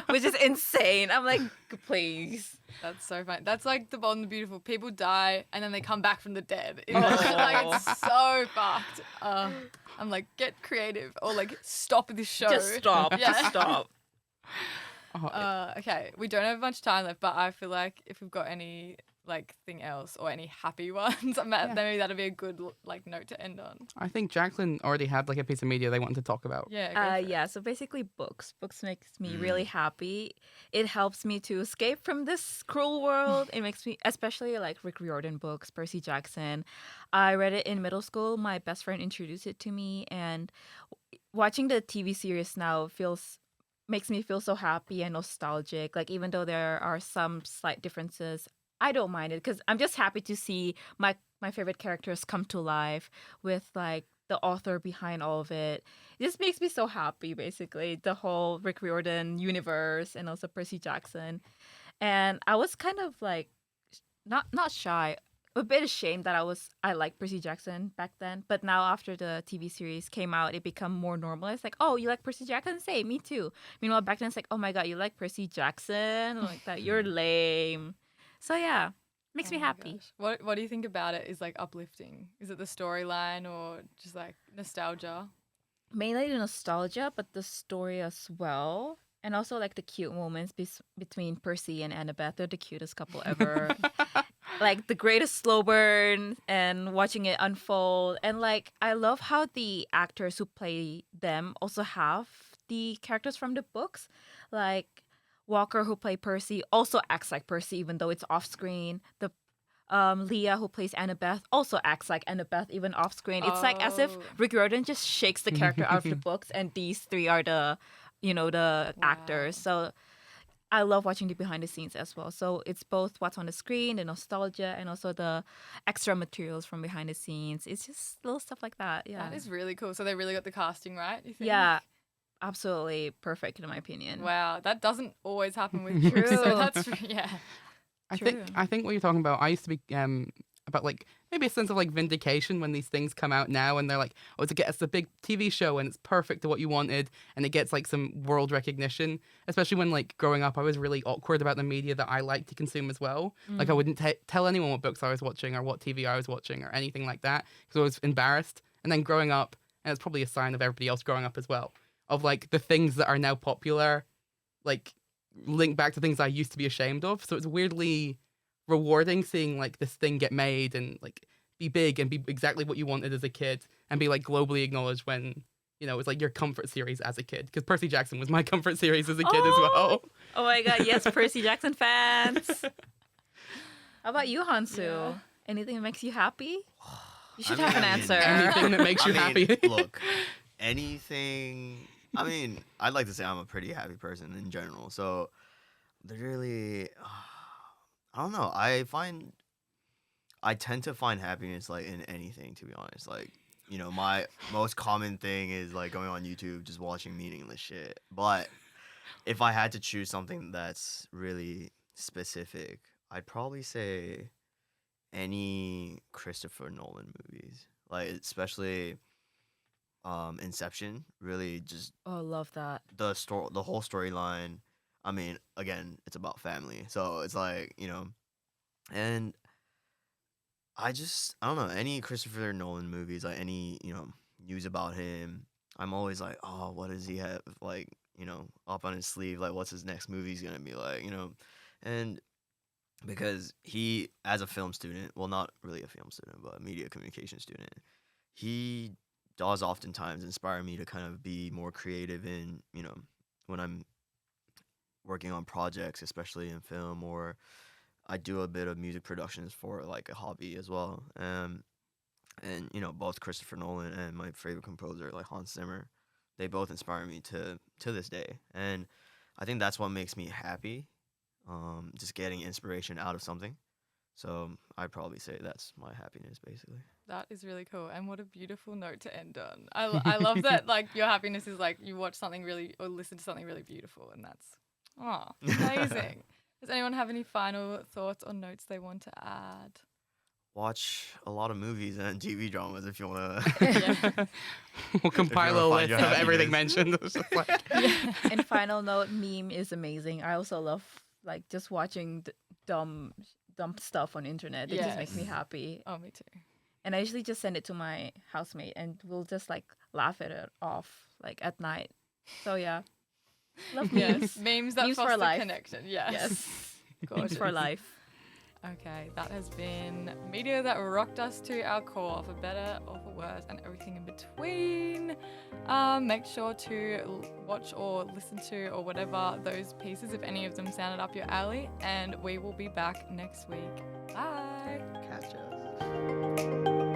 which is insane. I'm like, please. That's so fun. That's like The Bold and the Beautiful. People die and then they come back from the dead. Like, it's so fucked. I'm like, get creative or like stop this show. Just stop. Yeah. Just stop. Okay, we don't have much time left, but I feel like if we've got any like thing else or any happy ones, maybe that'd be a good like note to end on. I think Jacquelyn already had like a piece of media they wanted to talk about. Yeah. Go for it. Yeah, so basically books. Books makes me really happy. It helps me to escape from this cruel world. It makes me, especially like Rick Riordan books, Percy Jackson. I read it in middle school. My best friend introduced it to me, and watching the TV series now makes me feel so happy and nostalgic. Like, even though there are some slight differences, I don't mind it because I'm just happy to see my favorite characters come to life with like the author behind all of it. It just makes me so happy, basically, the whole Rick Riordan universe and also Percy Jackson. And I was kind of like not shy, a bit ashamed that I liked Percy Jackson back then, but now after the TV series came out, it became more normalized. Like, oh, you like Percy Jackson? Say, me too. Meanwhile, back then it's like, oh my god, you like Percy Jackson? Like that, you're lame. So yeah, makes me Oh my happy. gosh. What do you think about it is like uplifting? Is it the storyline or just like nostalgia? Mainly the nostalgia, but the story as well. And also like the cute moments between Percy and Annabeth. They're the cutest couple ever. Like the greatest slow burn and watching it unfold. And like I love how the actors who play them also have the characters from the books. Like Walker, who played Percy, also acts like Percy even though it's off screen. The Leah, who plays Annabeth, also acts like Annabeth even off screen. It's like as if Rick Riordan just shakes the character out of the books, and these three are the actors. So I love watching the behind the scenes as well. So it's both what's on the screen, the nostalgia, and also the extra materials from behind the scenes. It's just little stuff like that. Yeah. That is really cool. So they really got the casting right, you think? Yeah. Absolutely perfect in my opinion. Wow, that doesn't always happen with you. True. So that's yeah. I True. think what you're talking about, I used to be about like maybe a sense of like vindication when these things come out now and they're like, oh, to get us a big TV show and it's perfect to what you wanted and it gets like some world recognition. Especially when like growing up, I was really awkward about the media that I like to consume as well. Like I wouldn't tell anyone what books I was watching or what TV I was watching or anything like that because I was embarrassed. And then growing up and it's probably a sign of everybody else growing up as well, of like the things that are now popular, like link back to things I used to be ashamed of. So it's weirdly rewarding seeing like this thing get made and like be big and be exactly what you wanted as a kid and be like globally acknowledged when, you know, it's like your comfort series as a kid. Because Percy Jackson was my comfort series as a kid as well. Oh my god, yes, Percy Jackson fans. How about you, Han Soo? Yeah. Anything that makes you happy? You should I have mean, an I mean, answer. Anything that makes you happy. Look, anything. I mean, I'd like to say I'm a pretty happy person in general. So, literally, I don't know. I tend to find happiness like in anything, to be honest. Like, you know, my most common thing is like going on YouTube, just watching meaningless shit. But if I had to choose something that's really specific, I'd probably say any Christopher Nolan movies, like especially Inception. Really, just Oh, love that. the whole storyline. I mean, again, it's about family, so it's like, you know, and I don't know, any Christopher Nolan movies, like any, you know, news about him, I'm always like, oh, what does he have like, you know, up on his sleeve? Like, what's his next movie's gonna be like, you know, and because he, as a film student, well, not really a film student, but a media communication student, he does oftentimes inspire me to kind of be more creative in, you know, when I'm working on projects, especially in film, or I do a bit of music productions for like a hobby as well. And you know, both Christopher Nolan and my favorite composer, like Hans Zimmer, they both inspire me to this day. And I think that's what makes me happy. Just getting inspiration out of something. So I'd probably say that's my happiness, basically. That is really cool, and what a beautiful note to end on. I love that like your happiness is like you watch something really or listen to something really beautiful, and that's amazing. Does anyone have any final thoughts or notes they want to add? Watch a lot of movies and TV dramas if you want Yeah. to. We'll compile a find list your of everything happiness. mentioned. It's just like, And final note, meme is amazing. I also love like just watching dumb stuff on internet. It just makes me Yes. happy. Oh, me too. And I usually just send it to my housemate and we'll just like laugh at it off like at night. So yeah. Love memes. Yes, memes that Memes for foster life. connection. Yes. Yes. Gorgeous. Memes for life. Okay, that has been media that rocked us to our core, for better or for worse, and everything in between. Make sure to watch or listen to or whatever those pieces, if any of them sounded up your alley, and we will be back next week. Bye. Catch us.